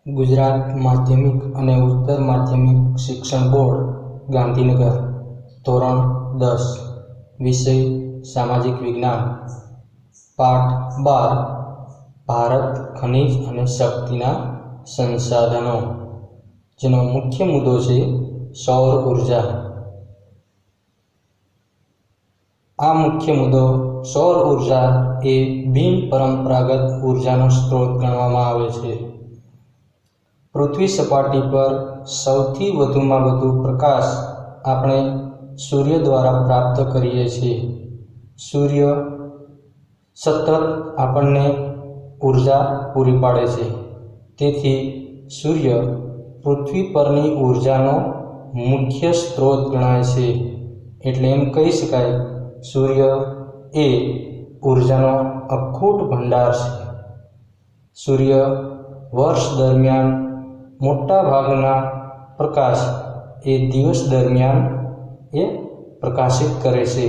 ગુજરાત માધ્યમિક અને ઉચ્ચતર માધ્યમિક શિક્ષણ બોર્ડ, ગાંધીનગર. ધોરણ 10. વિષય સામાજિક વિજ્ઞાન. પાઠ 12. ભારત ખનિજ અને શક્તિના સંસાધનો, જેનો મુખ્ય મુદ્દો છે સૌર ઉર્જા. આ મુખ્ય મુદ્દો સૌર ઉર્જા એ બિન પરંપરાગત ઉર્જાનો સ્ત્રોત ગણવામાં આવે છે. પૃથ્વી સપાટી પર સૌથી વધુમાં વધુ પ્રકાશ આપણે સૂર્ય દ્વારા પ્રાપ્ત કરીએ છીએ. સૂર્ય સતત આપણને ઉર્જા પૂરી પાડે છે. તેથી સૂર્ય પૃથ્વી પરની ઉર્જાનો મુખ્ય સ્ત્રોત ગણાય છે. એટલે એમ કહી શકાય, સૂર્ય એ ઉર્જાનો અખૂટ ભંડાર છે. સૂર્ય વર્ષ દરમિયાન મોટા ભાગના પ્રકાશ એ દિવસ દરમિયાન એ પ્રકાશિત કરે છે.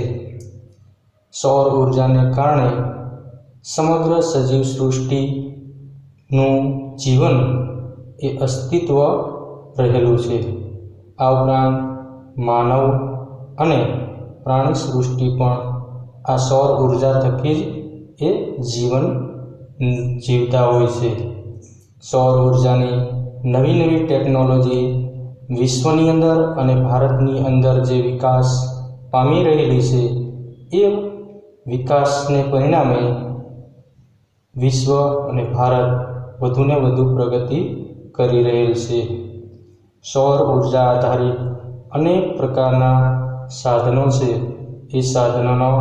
સૌર ઉર્જાને કારણે સમગ્ર સજીવ સૃષ્ટિનું જીવન એ અસ્તિત્વ રહેલું છે. આ ઉપરાંત માનવ અને પ્રાણી સૃષ્ટિ પણ આ સૌર ઉર્જા થકી જ એ જીવન જીવતા હોય છે. સૌર ઉર્જાની નવી નવી ટેકનોલોજી વિશ્વની અંદર અને ભારતની અંદર જે વિકાસ પામી રહેલી છે, એ વિકાસને પરિણામે વિશ્વ અને ભારત વધુને વધુ પ્રગતિ કરી રહેલ છે. સૌર ઉર્જા આધારિત અનેક પ્રકારના સાધનો છે. એ સાધનોનો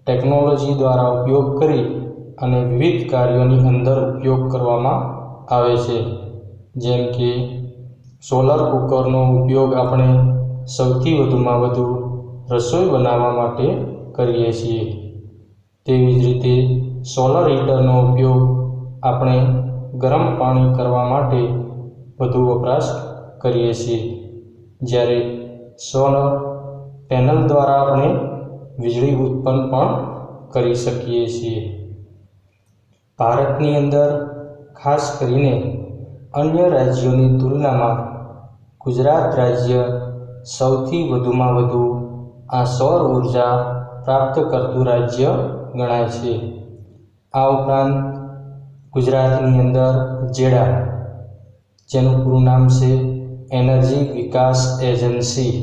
ટેકનોલોજી દ્વારા ઉપયોગ કરી અને વિવિધ કાર્યોની અંદર ઉપયોગ કરવામાં આવે છે. જેમ કે સોલર કુકરનો ઉપયોગ આપણે સૌથી વધુમાં વધુ રસોઈ બનાવવા માટે કરીએ છીએ. તેવી જ રીતે સોલર હીટરનો ઉપયોગ આપણે ગરમ પાણી કરવા માટે વધુ વપરાશ કરીએ છીએ. જ્યારે સોલર પેનલ દ્વારા આપણે વીજળી ઉત્પન્ન પણ કરી શકીએ છીએ. ભારતની અંદર ખાસ કરીને અન્ય રાજ્યોની તુલનામાં ગુજરાત રાજ્ય સૌથી વધુમાં વધુ આ સૌર ઉર્જા પ્રાપ્ત કરતું રાજ્ય ગણાય છે. આ ઉપરાંત ગુજરાતની અંદર જેડા, જેનું પૂરું નામ છે એનર્જી વિકાસ એજન્સી,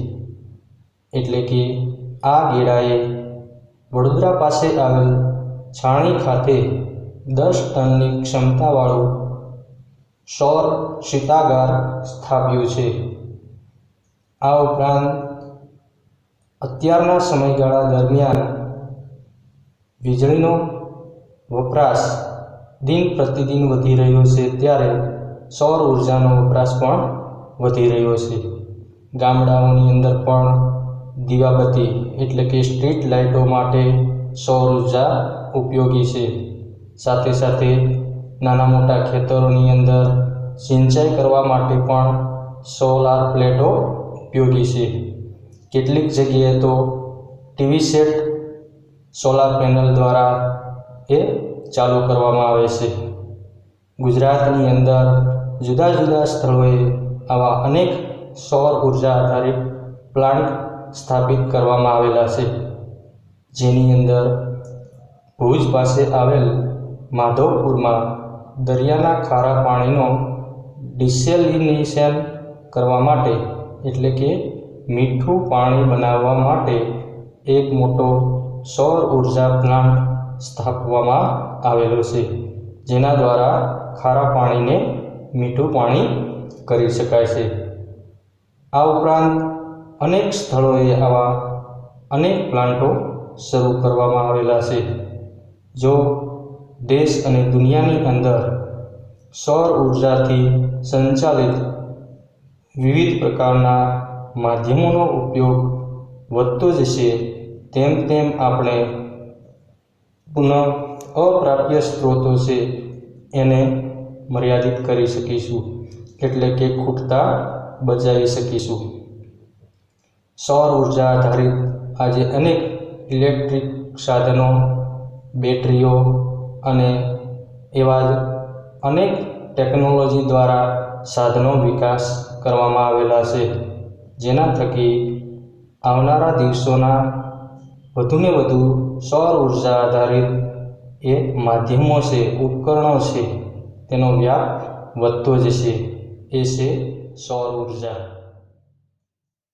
એટલે કે આ ગેડાએ વડોદરા પાસે આવેલ છાણી ખાતે 10 ટનની ક્ષમતાવાળું સૌર શીતાગાર સ્થાપ્યું છે. આ ઉપરાંત અત્યારના સમયગાળા દરમિયાન વીજળીનો વપરાશ દિન પ્રતિદિન વધી રહ્યો છે, ત્યારે સૌર ઉર્જાનો વપરાશ પણ વધી રહ્યો છે. ગામડાઓની અંદર પણ દીવાબત્તી એટલે કે સ્ટ્રીટ લાઇટો માટે સૌર ઉર્જા ઉપયોગી છે. સાથે સાથે નાના મોટા ખેતરોની અંદર સિંચાઈ કરવા માટે પણ સોલાર પ્લેટો ઉપયોગી છે. કેટલીક જગ્યાએ તો ટીવી સેટ સોલાર પેનલ દ્વારા એ ચાલુ કરવામાં આવે છે. ગુજરાતની અંદર જુદા જુદા સ્થળોએ આવા અનેક સૌર ઉર્જા આધારિત પ્લાન્ટ સ્થાપિત કરવામાં આવેલા છે. જેની અંદર ભુજ પાસે આવેલ માધવપુરમાં દરિયાના ખારા પાણીનો ડિસેલિનેશન કરવા માટે, એટલે કે મીઠું પાણી બનાવવા માટે એક મોટો સૌર ઉર્જા પ્લાન્ટ સ્થાપવામાં આવેલો છે, જેના દ્વારા ખારા પાણીને મીઠું પાણી કરી શકાય છે. આ ઉપરાંત અનેક સ્થળોએ આવા અનેક પ્લાન્ટો શરૂ કરવામાં આવેલા છે. જો દેશ અને દુનિયાની અંદર સૌર ઉર્જાથી સંચાલિત વિવિધ પ્રકારના માધ્યમોનો ઉપયોગ વધતો જશે, તેમ તેમ આપણે પુનઃ અપ્રાપ્ય સ્ત્રોતો છે એને મર્યાદિત કરી શકીશું, એટલે કે ખૂટતા બચાવી શકીશું. સૌર ઉર્જા આધારિત આજે અનેક ઇલેક્ટ્રિક સાધનો, બેટરીઓ અને એવા જ અનેક ટેકનોલોજી દ્વારા સાધનો વિકાસ કરવામાં આવેલા છે, જેના થકી આવનારા દિવસોના વધુને વધુ સૌર ઉર્જા આધારિત એ માધ્યમો છે, ઉપકરણો છે, તેનો વ્યાપ વધતો જશે. એ છે સૌર ઉર્જા.